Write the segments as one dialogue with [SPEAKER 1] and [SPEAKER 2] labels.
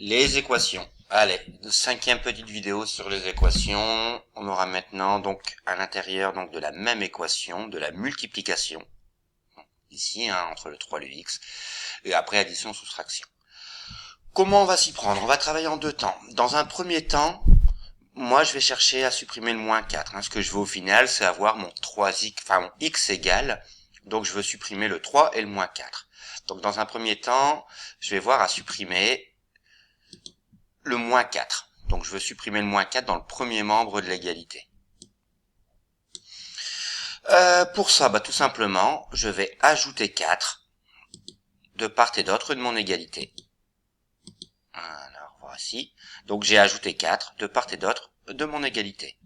[SPEAKER 1] Les équations. Allez, cinquième petite vidéo sur les équations. On aura maintenant donc à l'intérieur donc de la même équation, de la multiplication. Ici, entre le 3 et le x. Et après addition, soustraction. Comment on va s'y prendre? On va travailler en deux temps. Dans un premier temps, moi je vais chercher à supprimer le moins 4. Ce que je veux au final, c'est avoir mon 3x, enfin mon x égale. Donc je veux supprimer le 3 et le moins 4. Donc dans un premier temps, je vais voir à supprimer le moins 4. Donc je veux supprimer le moins 4 dans le premier membre de l'égalité. Pour ça, tout simplement, je vais ajouter 4 de part et d'autre de mon égalité. Alors, voici. Donc j'ai ajouté 4 de part et d'autre de mon égalité.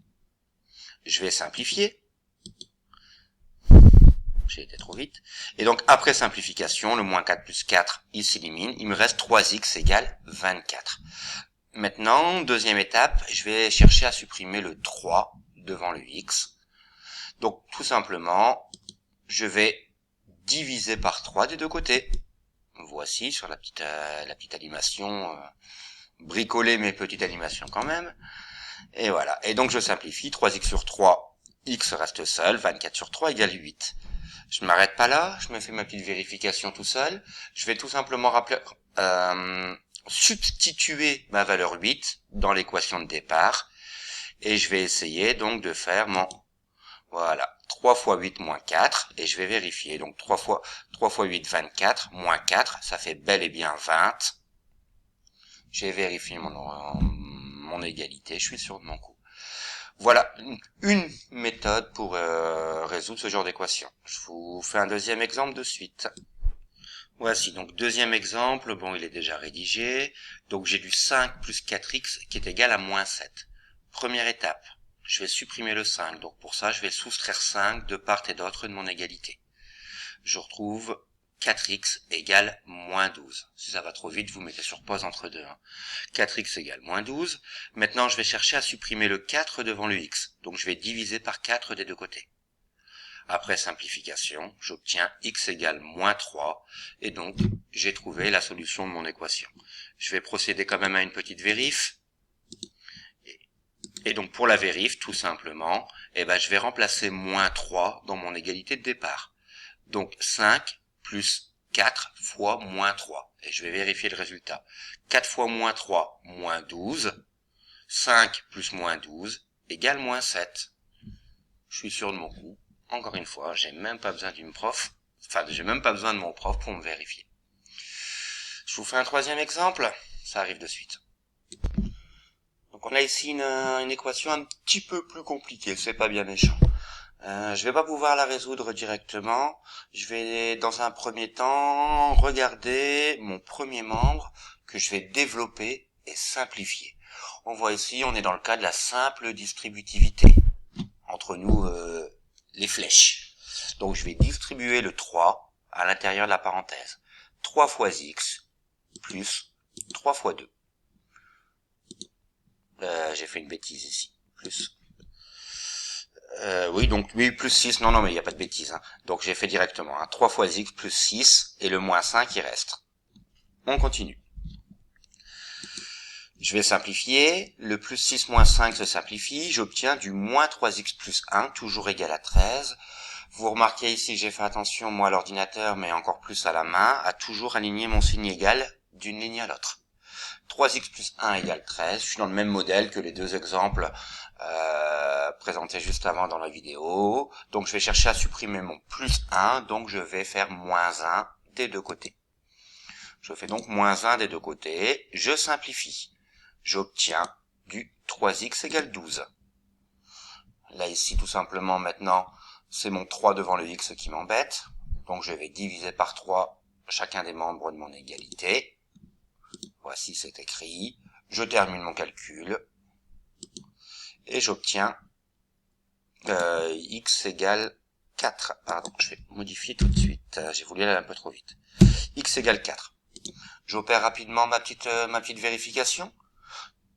[SPEAKER 1] Je vais simplifier. J'ai été trop vite. Et donc, après simplification, le moins 4 plus 4, il s'élimine. Il me reste 3x égale 24. Maintenant, deuxième étape, je vais chercher à supprimer le 3 devant le x. Donc, tout simplement, je vais diviser par 3 des deux côtés. Voici, sur la petite animation, bricoler mes petites animations quand même. Et voilà. Et donc, je simplifie. 3x sur 3, x reste seul. 24 sur 3 égale 8. Je ne m'arrête pas là. Je me fais ma petite vérification tout seul. Je vais tout simplement substituer ma valeur 8 dans l'équation de départ. Et je vais essayer donc de faire mon... Voilà. 3 fois 8 moins 4. Et je vais vérifier. Donc 3 fois 8, 24. Moins 4, ça fait bel et bien 20. J'ai vérifié mon égalité. Je suis sûr de mon coup. Voilà une méthode pour résoudre ce genre d'équation. Je vous fais un deuxième exemple de suite. Voici, donc deuxième exemple, bon il est déjà rédigé. Donc j'ai du 5 plus 4x qui est égal à moins 7. Première étape, je vais supprimer le 5. Donc pour ça, je vais soustraire 5 de part et d'autre de mon égalité. Je retrouve 4x égale moins 12. Si ça va trop vite, vous mettez sur pause entre deux. 4x égale moins 12. Maintenant, je vais chercher à supprimer le 4 devant le x. Donc, je vais diviser par 4 des deux côtés. Après simplification, j'obtiens x égale moins 3. Et donc, j'ai trouvé la solution de mon équation. Je vais procéder quand même à une petite vérif. Et donc, pour la vérif, tout simplement, je vais remplacer moins 3 dans mon égalité de départ. Donc 5 plus 4 fois moins 3. Et je vais vérifier le résultat. 4 fois moins 3, moins 12. 5 plus moins 12 égale moins 7. Je suis sûr de mon coup. Encore une fois, j'ai même pas besoin d'une prof. Enfin, j'ai même pas besoin de mon prof pour me vérifier. Je vous fais un troisième exemple. Ça arrive de suite. Donc on a ici une équation un petit peu plus compliquée. C'est pas bien méchant. Je vais pas pouvoir la résoudre directement. Je vais, dans un premier temps, regarder mon premier membre que je vais développer et simplifier. On voit ici, on est dans le cas de la simple distributivité. Entre nous, les flèches. Donc, je vais distribuer le 3 à l'intérieur de la parenthèse. 3 fois x plus 3 fois 2. J'ai fait une bêtise ici. Plus... oui, donc oui, plus 6, non, mais il n'y a pas de bêtises. Donc j'ai fait directement 3 fois x plus 6, et le moins 5 il reste. On continue. Je vais simplifier, le plus 6 moins 5 se simplifie, j'obtiens du moins 3x plus 1, toujours égal à 13. Vous remarquez ici que j'ai fait attention, moi à l'ordinateur, mais encore plus à la main, à toujours aligner mon signe égal d'une ligne à l'autre. 3x plus 1 égale 13, je suis dans le même modèle que les deux exemples présentés juste avant dans la vidéo. Donc je vais chercher à supprimer mon plus 1, donc je vais faire moins 1 des deux côtés. Je fais donc moins 1 des deux côtés, je simplifie. J'obtiens du 3x égale 12. Là ici tout simplement maintenant, c'est mon 3 devant le x qui m'embête. Donc je vais diviser par 3 chacun des membres de mon égalité. Voici, c'est écrit. Je termine mon calcul. Et j'obtiens x égale 4. Pardon, je vais modifier tout de suite. J'ai voulu aller un peu trop vite. X égale 4. J'opère rapidement ma petite vérification.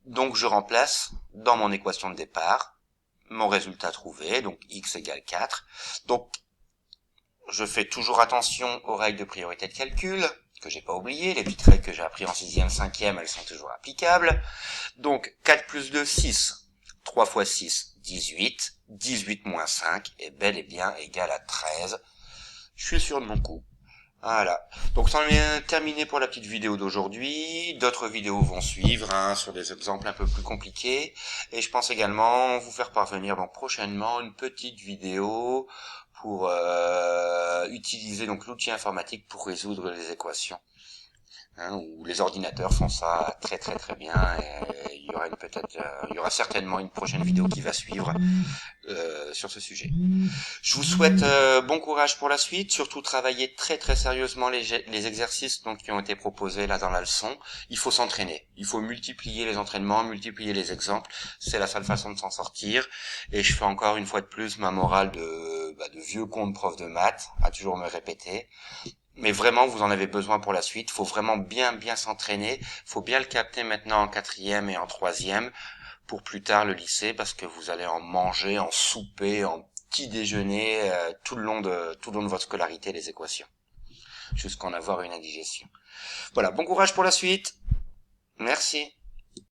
[SPEAKER 1] Donc je remplace dans mon équation de départ mon résultat trouvé, donc x égale 4. Donc je fais toujours attention aux règles de priorité de calcul. que j'ai pas oublié, les petites règles que j'ai appris en 6e, 5e, elles sont toujours applicables. Donc 4 plus 2, 6. 3 fois 6, 18. 18 moins 5 est bel et bien égal à 13. Je suis sûr de mon coup. Voilà. Donc c'en est terminé pour la petite vidéo d'aujourd'hui. D'autres vidéos vont suivre sur des exemples un peu plus compliqués. Et je pense également vous faire parvenir donc prochainement une petite vidéo pour utiliser donc l'outil informatique pour résoudre les équations. Où les ordinateurs font ça très très très bien. Et il y aura certainement une prochaine vidéo qui va suivre sur ce sujet. Je vous souhaite bon courage pour la suite, surtout travaillez très très sérieusement les exercices donc, qui ont été proposés là dans la leçon. Il faut s'entraîner, il faut multiplier les entraînements, multiplier les exemples, c'est la seule façon de s'en sortir. Et je fais encore une fois de plus ma morale de vieux con de prof de maths, à toujours me répéter. Mais vraiment, vous en avez besoin pour la suite. Faut vraiment bien s'entraîner. Faut bien le capter maintenant en 4e et en 3e pour plus tard le lycée, parce que vous allez en manger, en souper, en petit déjeuner, tout le long de votre scolarité, les équations. Jusqu'en avoir une indigestion. Voilà. Bon courage pour la suite. Merci.